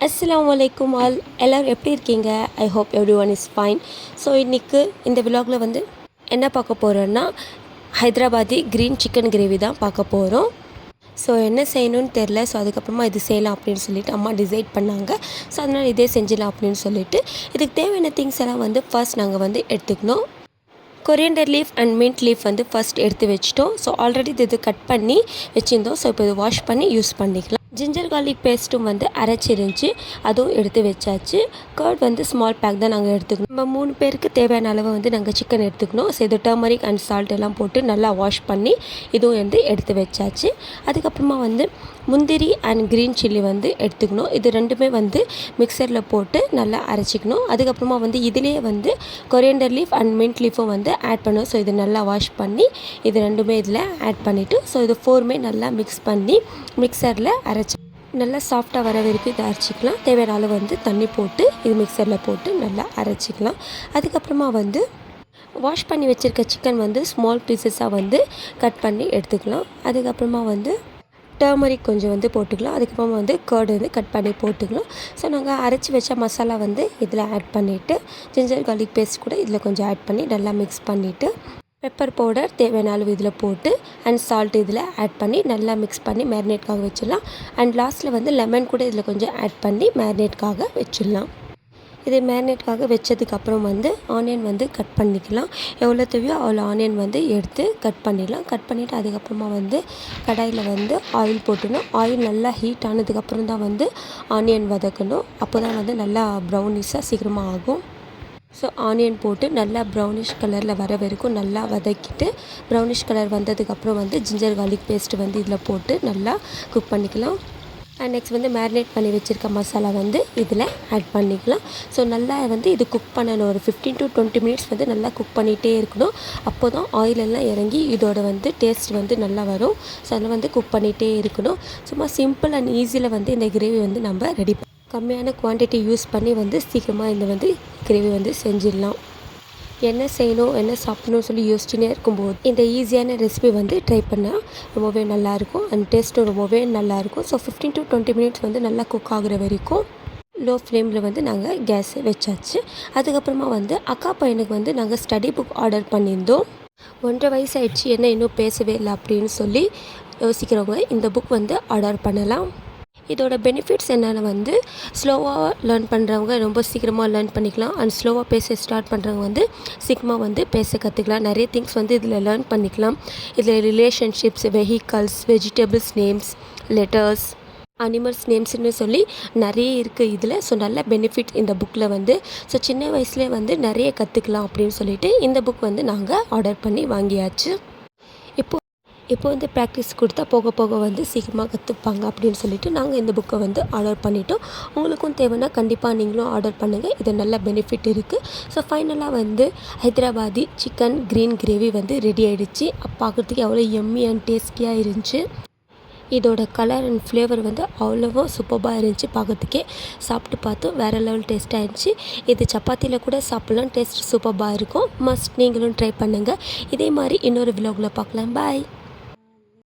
அஸ்ஸலாமு அலைக்கும் ஆல் எல்லோரும் எப்படி இருக்கீங்க? I hope every one is fine. So இன்றைக்கி இந்த விலாகில் வந்து என்ன பார்க்க போகிறோன்னா ஹைதராபாதி க்ரீன் சிக்கன் கிரேவி தான் பார்க்க போகிறோம். ஸோ என்ன செய்யணும்னு தெரில. ஸோ அதுக்கப்புறமா இது செய்யலாம் அப்படின்னு சொல்லிட்டு அம்மா டிசைட் பண்ணாங்க. ஸோ அதனால் இதே செஞ்சிடலாம் அப்படின்னு சொல்லிட்டு இதுக்கு தேவையான திங்ஸ் எல்லாம் வந்து ஃபர்ஸ்ட் நாங்கள் வந்து எடுத்துக்கணும். Coriander leaf and mint leaf வந்து ஃபஸ்ட் எடுத்து வச்சிட்டோம். ஸோ ஆல்ரெடி இது கட் பண்ணி வச்சுருந்தோம். ஸோ இப்போ இது வாஷ் பண்ணி யூஸ் பண்ணிக்கலாம். ஜிஞ்சர் கார்லிக் பேஸ்ட்டும் வந்து அரைச்சிருந்துச்சி, அதுவும் எடுத்து வச்சாச்சு. கர்ட் வந்து ஸ்மால் பேக் தான் நாங்கள் எடுத்துக்கணும். நம்ம 3 பேருக்கு தேவையான அளவு வந்து நாங்கள் சிக்கன் எடுத்துக்கணும். ஸோ இது டர்மரிக் அண்ட் சால்ட் எல்லாம் போட்டு நல்லா வாஷ் பண்ணி இதுவும் வந்து எடுத்து வச்சாச்சு. அதுக்கப்புறமா வந்து முந்திரி அண்ட் க்ரீன் சில்லி வந்து எடுத்துக்கணும். இது ரெண்டுமே வந்து மிக்சரில் போட்டு நல்லா அரைச்சிக்கணும். அதுக்கப்புறமா வந்து இதிலேயே வந்து கொரியண்டர் லீஃப் அண்ட் மின்ட் லீஃபும் வந்து ஆட் பண்ணும். ஸோ இது நல்லா வாஷ் பண்ணி இது ரெண்டுமே இதில் ஆட் பண்ணிவிட்டு ஸோ இது 4மே நல்லா மிக்ஸ் பண்ணி மிக்சரில் அரைச்சி நல்லா சாஃப்டாக வர வரைக்கும் இதை அரைச்சிக்கலாம். தேவையான அளவு வந்து தண்ணி போட்டு இது மிக்சரில் போட்டு நல்லா அரைச்சிக்கலாம். அதுக்கப்புறமா வந்து வாஷ் பண்ணி வச்சுருக்க சிக்கன் வந்து ஸ்மால் பீசஸாக வந்து கட் பண்ணி எடுத்துக்கலாம். அதுக்கப்புறமா வந்து டர்மரிக் கொஞ்சம் வந்து போட்டுக்கலாம். அதுக்கப்புறமா வந்து கர்டு வந்து கட் பண்ணி போட்டுக்கலாம். ஸோ நாங்கள் அரைச்சி வச்ச மசாலா வந்து இதில் ஆட் பண்ணிவிட்டு ஜிஞ்சர் கார்லிக் பேஸ்ட் கூட இதில் கொஞ்சம் ஆட் பண்ணி நல்லா மிக்ஸ் பண்ணிவிட்டு பெப்பர் பவுடர் தேவையான அளவு இதில் போட்டு அண்ட் சால்ட் இதில் ஆட் பண்ணி நல்லா மிக்ஸ் பண்ணி மேரினேட்காக வச்சிடலாம். அண்ட் லாஸ்ட்டில் வந்து லெமன் கூட இதில் கொஞ்சம் ஆட் பண்ணி மேரினேட்காக வச்சிடலாம். இது மேரினேட்காக வச்சதுக்கப்புறம் வந்து ஆனியன் வந்து கட் பண்ணிக்கலாம். எவ்வளோ தேவையோ அவ்வளோ ஆனியன் வந்து எடுத்து கட் பண்ணிடலாம். கட் பண்ணிவிட்டு அதுக்கப்புறமா வந்து கடாயில் வந்து ஆயில் போட்டுணும். ஆயில் நல்லா ஹீட் ஆனதுக்கப்புறம் தான் வந்து ஆனியன் வதக்கணும். அப்போ தான் வந்து நல்லா ப்ரௌனிஷாக சீக்கிரமாக ஆகும். ஸோ ஆனியன் போட்டு நல்லா ப்ரௌனிஷ் கலரில் வர வரைக்கும் நல்லா வதக்கிட்டு ப்ரௌனிஷ் கலர் வந்ததுக்கப்புறம் வந்து ஜிஞ்சர் கார்லிக் பேஸ்ட்டு வந்து இதில் போட்டு நல்லா குக் பண்ணிக்கலாம். அண்ட் நெக்ஸ்ட் வந்து மேரினேட் பண்ணி வச்சுருக்க மசாலா வந்து இதில் ஆட் பண்ணிக்கலாம். ஸோ நல்லா வந்து இது குக் பண்ணணும். ஒரு 15 to 20 மினிட்ஸ் வந்து நல்லா குக் பண்ணிகிட்டே இருக்கணும். அப்போ தான் ஆயிலெல்லாம் இறங்கி இதோட வந்து டேஸ்ட் வந்து நல்லா வரும். ஸோ அதில் வந்து குக் பண்ணிகிட்டே இருக்கணும். சும்மா சிம்பிள் அண்ட் ஈஸியில் வந்து இந்த கிரேவி வந்து நம்ம ரெடி கம்மியான குவான்டிட்டி யூஸ் பண்ணி வந்து சீக்கிரமாக இந்த வந்து கிரேவி வந்து செஞ்சிடலாம். என்ன செய்யணும் என்ன சாப்பிடணும்னு சொல்லி யோசிச்சுனே இருக்கும்போது இந்த ஈஸியான ரெசிபி வந்து ட்ரை பண்ணால் ரொம்பவே நல்லாயிருக்கும். அண்ட் டேஸ்ட்டும் ரொம்பவே நல்லாயிருக்கும். ஸோ 15 to 20 மினிட்ஸ் வந்து நல்லா குக் ஆகுற வரைக்கும் லோ ஃப்ளேமில் வந்து நாங்கள் கேஸ் வச்சாச்சு. அதுக்கப்புறமா வந்து அக்கா பையனுக்கு வந்து நாங்கள் ஸ்டடி புக் ஆர்டர் பண்ணியிருந்தோம். 1.5 வயசு ஆயிடுச்சு, என்ன இன்னும் பேசவே இல்லை அப்படின்னு சொல்லி யோசிக்கிறவங்க இந்த புக் வந்து ஆர்டர் பண்ணலாம். இதோட பெனிஃபிட்ஸ் என்னென்னு வந்து ஸ்லோவாக லேர்ன் பண்ணுறவங்க ரொம்ப சீக்கிரமாக லேர்ன் பண்ணிக்கலாம். அண்ட் ஸ்லோவாக பேச ஸ்டார்ட் பண்ணுறவங்க வந்து சீக்கிரமாக வந்து பேச கற்றுக்கலாம். நிறைய திங்ஸ் வந்து இதில் லேர்ன் பண்ணிக்கலாம். இதில் relationships, vehicles, vegetables names, letters, animals நேம்ஸ்னு சொல்லி நிறைய இருக்குது இதில். ஸோ நல்ல பெனிஃபிட் இந்த புக்கில் வந்து. ஸோ சின்ன வயசுலேயே வந்து நிறைய கற்றுக்கலாம் அப்படின்னு சொல்லிட்டு இந்த புக் வந்து நாங்கள் ஆர்டர் பண்ணி வாங்கியாச்சு. இப்போ வந்து ப்ராக்டிஸ் கொடுத்தா போக போக வந்து சீக்கிரமாக கற்றுப்பாங்க அப்படின்னு சொல்லிட்டு நாங்கள் இந்த புக்கை வந்து ஆர்டர் பண்ணிட்டோம். உங்களுக்கும் தேவைன்னா கண்டிப்பாக நீங்களும் ஆர்டர் பண்ணுங்கள். இது நல்ல பெனிஃபிட் இருக்குது. ஸோ ஃபைனலாக வந்து ஹைதராபாதி சிக்கன் க்ரீன் கிரேவி வந்து ரெடி ஆகிடுச்சு. பார்க்குறதுக்கு எவ்வளோ எம்மி அண்ட் டேஸ்டியாக இருந்துச்சு. இதோட கலர் அண்ட் ஃப்ளேவர் வந்து அவ்வளோவா சூப்பராக இருந்துச்சு. பார்க்குறதுக்கே சாப்பிட்டு பார்த்தோம், வேறு லெவல் டேஸ்ட்டாக இருந்துச்சு. இது சப்பாத்தியில் கூட சாப்பிட்லாம், டேஸ்ட் சூப்பராக இருக்கும். மஸ்ட் நீங்களும் ட்ரை பண்ணுங்கள். இதே மாதிரி இன்னொரு விலாகில் பார்க்கலாம். பாய்.